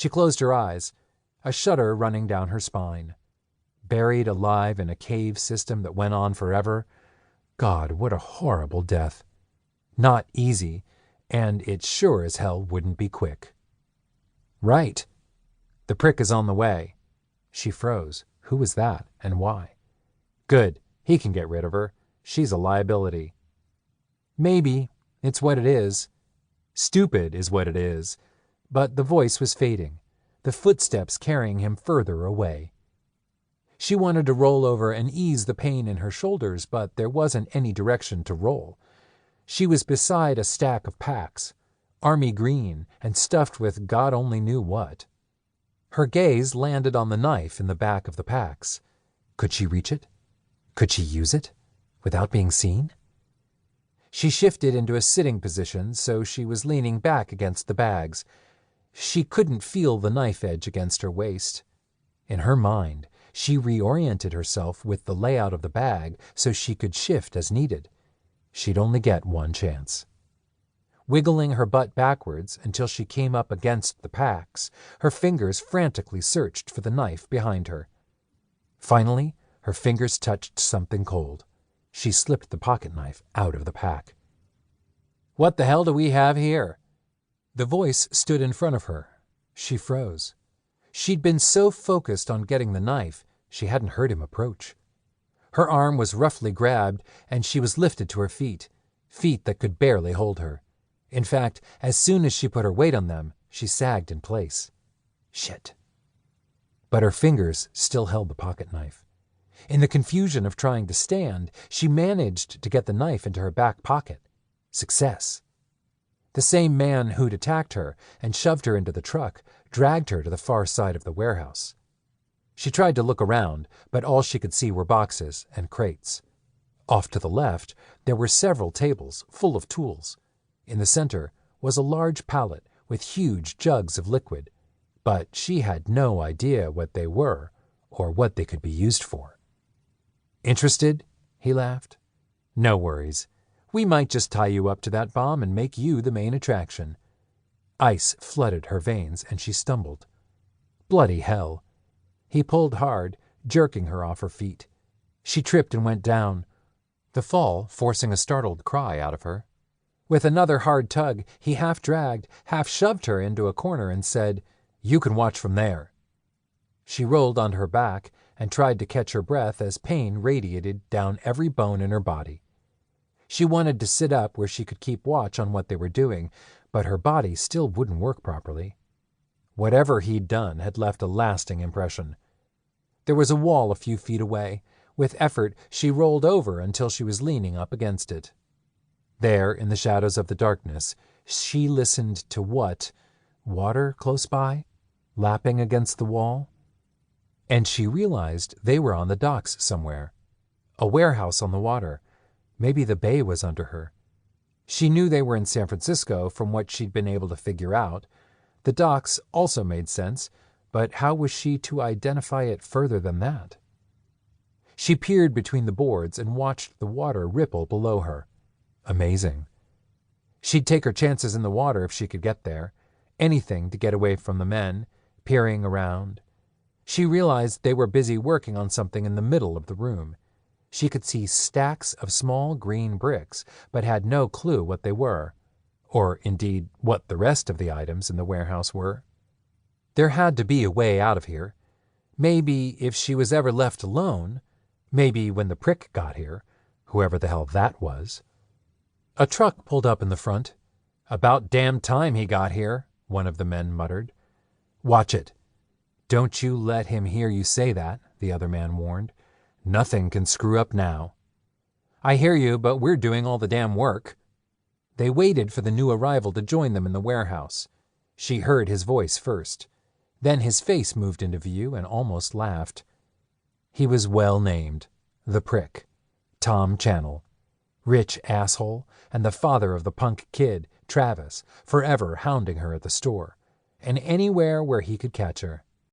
She closed her eyes, a shudder running down her spine. Buried alive in a cave system that went on forever. God, what a horrible death. Not easy, and it sure as hell wouldn't be quick. Right. The prick is on the way. She froze. Who was that, and why? Good. He can get rid of her. She's a liability. Maybe. It's what it is. Stupid is what it is. But the voice was fading, the footsteps carrying him further away. She wanted to roll over and ease the pain in her shoulders, but there wasn't any direction to roll. She was beside a stack of packs, army green and stuffed with God only knew what. Her gaze landed on the knife in the back of the packs. Could she reach it? Could she use it without being seen? She shifted into a sitting position, so she was leaning back against the bags. She couldn't feel the knife edge against her waist. In her mind, she reoriented herself with the layout of the bag so she could shift as needed. She'd only get one chance. Wiggling her butt backwards until she came up against the packs, her fingers frantically searched for the knife behind her. Finally, her fingers touched something cold. She slipped the pocket knife out of the pack. "What the hell do we have here?" The voice stood in front of her. She froze. She'd been so focused on getting the knife, she hadn't heard him approach. Her arm was roughly grabbed, and she was lifted to her feet that could barely hold her. In fact, as soon as she put her weight on them, she sagged in place. Shit. But her fingers still held the pocket knife. In the confusion of trying to stand, she managed to get the knife into her back pocket. Success. The same man who'd attacked her and shoved her into the truck dragged her to the far side of the warehouse. She tried to look around, but all she could see were boxes and crates. Off to the left, there were several tables full of tools. In the center was a large pallet with huge jugs of liquid, but she had no idea what they were or what they could be used for. "Interested?" he laughed. "No worries. We might just tie you up to that bomb and make you the main attraction." Ice flooded her veins and she stumbled. Bloody hell. He pulled hard, jerking her off her feet. She tripped and went down, the fall forcing a startled cry out of her. With another hard tug, he half dragged, half shoved her into a corner and said, "You can watch from there." She rolled onto her back and tried to catch her breath as pain radiated down every bone in her body. She wanted to sit up where she could keep watch on what they were doing, but her body still wouldn't work properly. Whatever he'd done had left a lasting impression. There was a wall a few feet away. With effort, she rolled over until she was leaning up against it. There, in the shadows of the darkness, she listened to what? Water close by? Lapping against the wall? And she realized they were on the docks somewhere. A warehouse on the water. Maybe the bay was under her. She knew they were in San Francisco from what she'd been able to figure out. The docks also made sense, but how was she to identify it further than that? She peered between the boards and watched the water ripple below her. Amazing. She'd take her chances in the water if she could get there. Anything to get away from the men, peering around. She realized they were busy working on something in the middle of the room. She could see stacks of small green bricks, but had no clue what they were, or indeed what the rest of the items in the warehouse were. There had to be a way out of here. Maybe if she was ever left alone, maybe when the prick got here, whoever the hell that was. A truck pulled up in the front. "About damn time he got here," one of the men muttered. "Watch it." "Don't you let him hear you say that," the other man warned. "Nothing can screw up now." "I hear you, but we're doing all the damn work." They waited for the new arrival to join them in the warehouse. She heard his voice first. Then his face moved into view and almost laughed. He was well named. The Prick. Tom Channel. Rich asshole, and the father of the punk kid, Travis, forever hounding her at the store, and anywhere where he could catch her.